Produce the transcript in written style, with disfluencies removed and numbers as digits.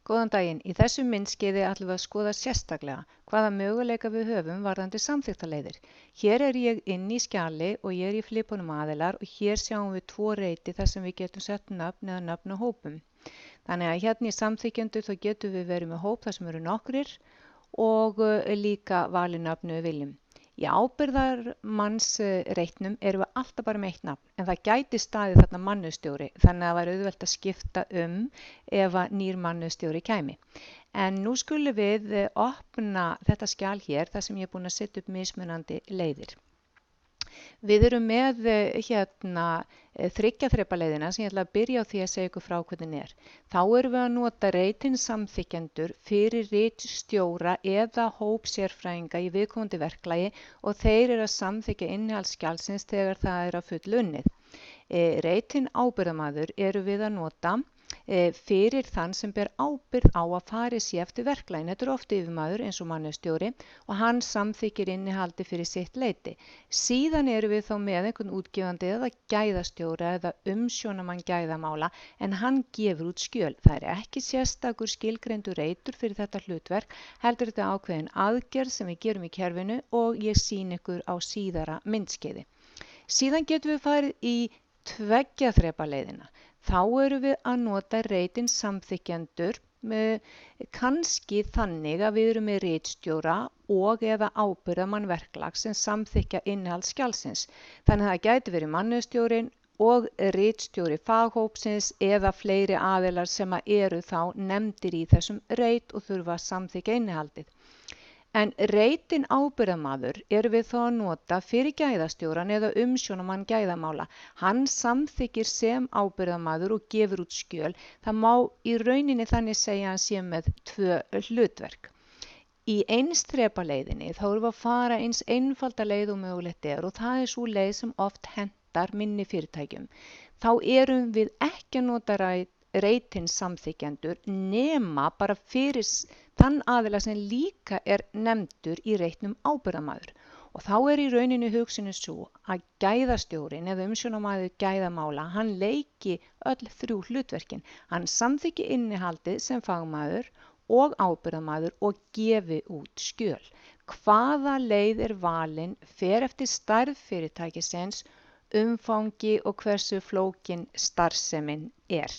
Góðan daginn. Í þessu myndskeiði ætlum við að skoða sérstaklega hvaða möguleika við höfum varðandi samþykktarleiðir. Hér er ég inn í skjali og ég er í flipunum aðilar og hér sjáum við tvo reiti þar sem við getum sett nöfn eða nöfn á hópum. Þannig að hérna í samþykkjendur þá getum við verið með hóp þar sem eru nokkrir og líka valið nöfnu við viljum. Í ábyrgðarmannsreitnum erum við alltaf bara með eitt nafn, en það gæti staðið þarna mannustjóri, þannig að það var auðvelt að skipta ef að nýr mannustjóri kæmi. En nú skulum við opna þetta skjal hér, þar sem ég er búin að setja upp mismunandi leiðir. Við erum með þriggja þrepa leiðina sem ég ætla að byrja á því að segja ykkur frá hvernig er. Þá erum við að nota reitinn samþykkjendur fyrir ritstjóra eða hóp sérfræðinga í viðkomandi verklagi og þeir eru að samþykkja innihald skjalsins þegar það er að fullu unnið. Reitinn ábyrgðarmaður eru við að nota fyrir þann sem ber ábyrgð á að farið sé eftir verklaginu. Þetta er oft yfirmaður eins og mannustjóri og hann samþykkir innihaldi fyrir sitt leyti. Síðan eru við þá með einhvern útgefandi eða gæðastjóra eða umsjónamann gæðamála en hann gefur út skjöl. Það er ekki sérstakur skilgreindur reitur fyrir þetta hlutverk, heldur þetta ákveðin aðgerð sem við gerum í kerfinu og ég sýni ykkur á síðara myndskeiði. Síðan getum við farið í tveggja þrepa leiðina. Þá erum við að nota reitinn samþykkjendur kannski þannig að við erum með ritstjóra og eða ábyrgðarmann verklags sem samþykkja innihald skjalsins. Þannig að það gæti verið mannustjórinn og ritstjóri faghópsins eða fleiri aðilar sem eru þá nefndir í þessum reit og þurfa að samþykkja innihaldið. En reitinn ábyrgðarmaður erum við þá að nota fyrir gæðastjóran eða umsjónamann gæðamála. Hann samþykkir sem ábyrgðarmaður og gefur út skjöl. Það má í rauninni þannig segja að hann sé með tvö hlutverk. Í eins þrepa leiðinni þá erum við að fara eins einfalda leið og mögulegt er og það er svo leið sem oft hentar minni fyrirtækjum. Þá erum við ekki að nota reitinn samþykkjendur nema bara fyrir þann aðila sem líka er nefndur í reitnum ábyrgðarmaður. Og þá er í rauninni hugsunin svo að gæðastjórinn eða umsjónarmaður gæðamála, hann leiki öll þrjú hlutverkin. Hann samþykki innihaldið sem fagmaður og ábyrgðarmaður og gefi út skjöl. Hvaða leið er valin fer eftir stærð fyrirtækisins, umfangi og hversu flókin starfsemin er.